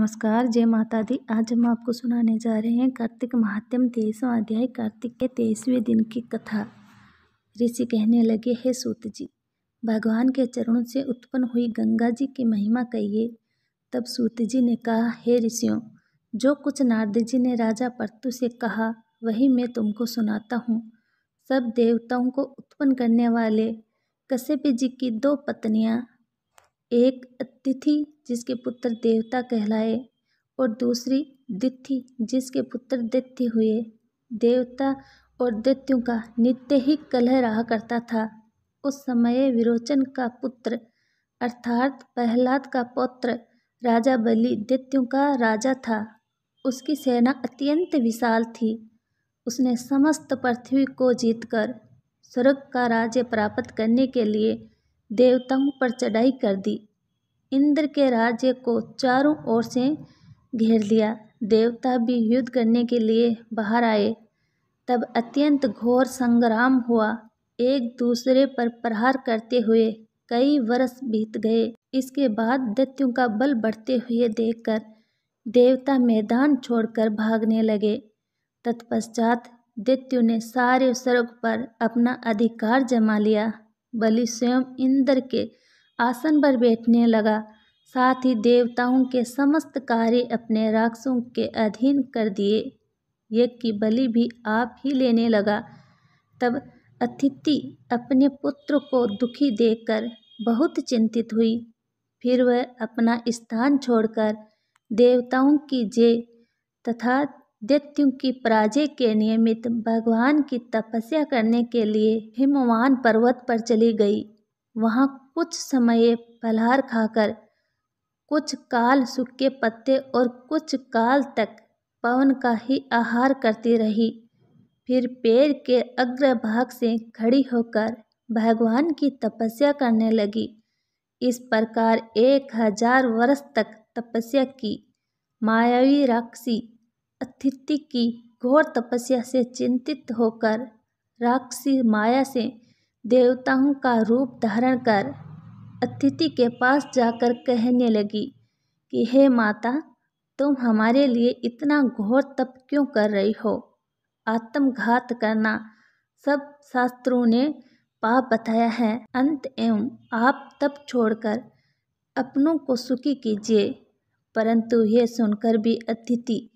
नमस्कार, जय माता दी। आज हम आपको सुनाने जा रहे हैं कार्तिक महात्म्य 23वां अध्याय कार्तिक के 23वें दिन की कथा। ऋषि कहने लगे, हे सूत जी, भगवान के चरणों से उत्पन्न हुई गंगा जी की महिमा कहिए। तब सूत जी ने कहा, हे ऋषियों, जो कुछ नारद जी ने राजा पृथु से कहा वही मैं तुमको सुनाता हूँ। सब देवताओं को उत्पन्न करने वाले कश्यप जी की 2 पत्नियाँ, एक अतिथि जिसके पुत्र देवता कहलाए और दूसरी दिति जिसके पुत्र दैत्य हुए। देवता और दैत्यों का नित्य ही कलह रहा करता था। उस समय विरोचन का पुत्र अर्थात प्रहलाद का पौत्र राजा बलि दैत्यों का राजा था। उसकी सेना अत्यंत विशाल थी। उसने समस्त पृथ्वी को जीतकर स्वर्ग का राज्य प्राप्त करने के लिए देवताओं पर चढ़ाई कर दी। इंद्र के राज्य को चारों ओर से घेर लिया। देवता भी युद्ध करने के लिए बाहर आए। तब अत्यंत घोर संग्राम हुआ। एक दूसरे पर प्रहार करते हुए कई वर्ष बीत गए। इसके बाद दैत्यों का बल बढ़ते हुए देखकर देवता मैदान छोड़कर भागने लगे। तत्पश्चात दैत्यों ने सारे स्वर्ग पर अपना अधिकार जमा लिया। बलि स्वयं इंद्र के आसन पर बैठने लगा। साथ ही देवताओं के समस्त कार्य अपने राक्षसों के अधीन कर दिए। यज्ञ की बलि भी आप ही लेने लगा। तब अतिथि अपने पुत्र को दुखी देखकर बहुत चिंतित हुई। फिर वह अपना स्थान छोड़कर देवताओं की जय तथा दैत्यों की पराजय के निमित्त भगवान की तपस्या करने के लिए हिमवान पर्वत पर चली गई। वहाँ कुछ समय फलहार खाकर कुछ काल सूखे पत्ते और कुछ काल तक पवन का ही आहार करती रही। फिर पेड़ के अग्रभाग से खड़ी होकर भगवान की तपस्या करने लगी। इस प्रकार 1000 वर्ष तक तपस्या की। मायावी राक्षसी अतिथि की घोर तपस्या से चिंतित होकर राक्षसी माया से देवताओं का रूप धारण कर अतिथि के पास जाकर कहने लगी कि हे माता, तुम हमारे लिए इतना घोर तप क्यों कर रही हो? आत्मघात करना सब शास्त्रों ने पाप बताया है। अंत एवं आप तप छोड़कर अपनों को सुखी कीजिए। परंतु यह सुनकर भी अतिथि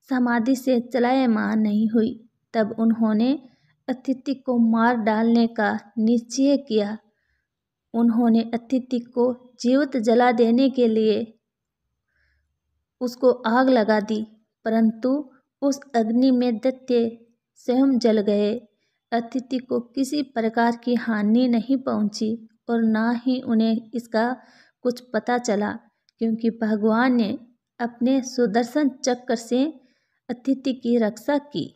समाधि से चलायमान नहीं हुई। तब उन्होंने अतिथि को मार डालने का निश्चय किया। उन्होंने अतिथि को जीवित जला देने के लिए उसको आग लगा दी, परंतु उस अग्नि में दैत्य स्वयं जल गए। अतिथि को किसी प्रकार की हानि नहीं पहुंची और ना ही उन्हें इसका कुछ पता चला, क्योंकि भगवान ने अपने सुदर्शन चक्र से अतिथि की रक्षा की।